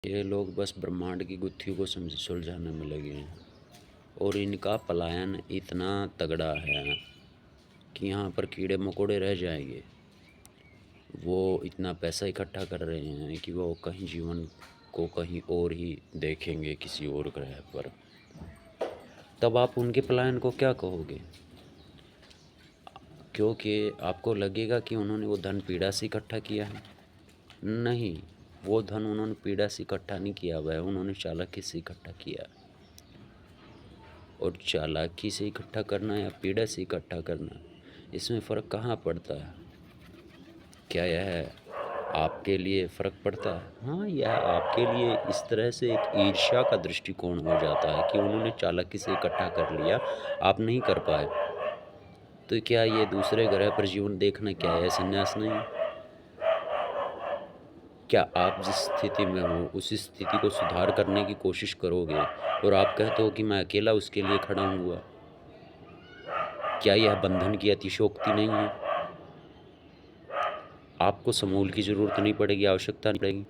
ये लोग बस ब्रह्मांड की गुत्थियों को समझ सुलझाने में लगे हैं और इनका पलायन इतना तगड़ा है कि यहाँ पर कीड़े मकोड़े रह जाएंगे। वो इतना पैसा इकट्ठा कर रहे हैं कि वो कहीं जीवन को कहीं और ही देखेंगे, किसी और ग्रह पर। तब आप उनके पलायन को क्या कहोगे? क्योंकि आपको लगेगा कि उन्होंने वो धन पीड़ा से इकट्ठा किया है। नहीं, वो धन उन्होंने पीड़ा से इकट्ठा नहीं किया हुआ है, उन्होंने चालाकी से इकट्ठा किया है। और चालाकी से इकट्ठा करना या पीड़ा से इकट्ठा करना, इसमें फ़र्क कहाँ पड़ता है? क्या यह आपके लिए फ़र्क पड़ता है? हाँ, यह आपके लिए इस तरह से एक ईर्ष्या का दृष्टिकोण हो जाता है कि उन्होंने चालाकी से इकट्ठा कर लिया, आप नहीं कर पाए। तो क्या ये दूसरे ग्रह पर जीवन देखना क्या है, संन्यास नहीं? क्या आप जिस स्थिति में हो उस स्थिति को सुधार करने की कोशिश करोगे और आप कहते हो कि मैं अकेला उसके लिए खड़ा हुआ? क्या यह बंधन की अतिशयोक्ति नहीं है? आपको समूल की ज़रूरत नहीं पड़ेगी, आवश्यकता नहीं पड़ेगी।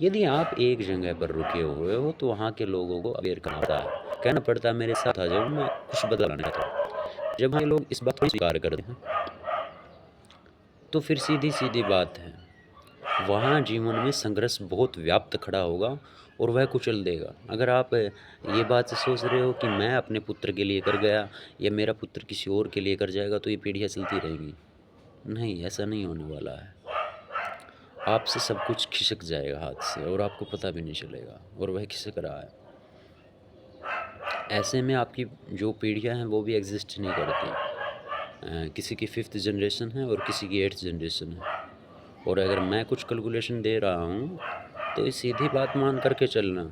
यदि आप एक जगह पर रुके हुए हो तो वहाँ के लोगों को अवेयर करना पड़ता है, कहना पड़ता है मेरे साथ आ जाओ, मैं कुछ बदलाव लाना चाहता हूँ। जब ये लोग इस बात को स्वीकार करते हैं तो फिर सीधी-सीधी बात है, वहाँ जीवन में संघर्ष बहुत व्याप्त खड़ा होगा और वह कुचल देगा। अगर आप ये बात से सोच रहे हो कि मैं अपने पुत्र के लिए कर गया या मेरा पुत्र किसी और के लिए कर जाएगा तो ये पीढ़ियाँ चलती रहेंगी। नहीं, ऐसा नहीं होने वाला है। आपसे सब कुछ खिसक जाएगा हाथ से और आपको पता भी नहीं चलेगा और वह खिसक रहा है। ऐसे में आपकी जो पीढ़ियाँ हैं वो भी एग्ज़िस्ट नहीं करती। किसी की 5th जनरेशन है और किसी की 8th जनरेशन है। और अगर मैं कुछ कैलकुलेशन दे रहा हूँ तो ये सीधी बात मान कर के चलना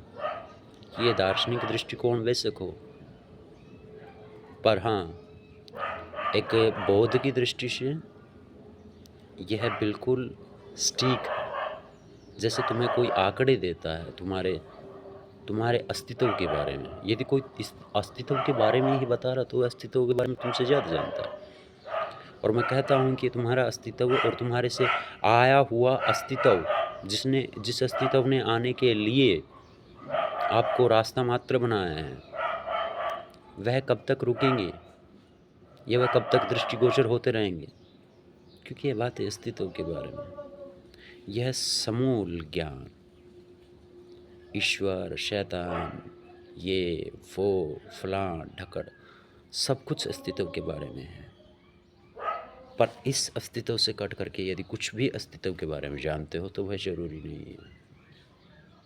कि ये दार्शनिक दृष्टिकोण बेशक हो, पर हाँ, एक बौद्ध की दृष्टि से यह बिल्कुल सटीक है। जैसे तुम्हें कोई आंकड़े देता है तुम्हारे अस्तित्व के बारे में। यदि कोई इस अस्तित्व के बारे में ही बता रहा तो वो अस्तित्व के बारे में तुमसे ज़्यादा जानता है। और मैं कहता हूँ कि तुम्हारा अस्तित्व और तुम्हारे से आया हुआ अस्तित्व, जिस अस्तित्व ने आने के लिए आपको रास्ता मात्र बनाया है, वह कब तक रुकेंगे या वह कब तक दृष्टिगोचर होते रहेंगे? क्योंकि ये बात है अस्तित्व के बारे में। यह समूल ज्ञान, ईश्वर, शैतान, ये, वो, फलां, ढकड़, सब कुछ अस्तित्व के बारे में है। पर इस अस्तित्व से कट करके यदि कुछ भी अस्तित्व के बारे में जानते हो तो वह ज़रूरी नहीं है।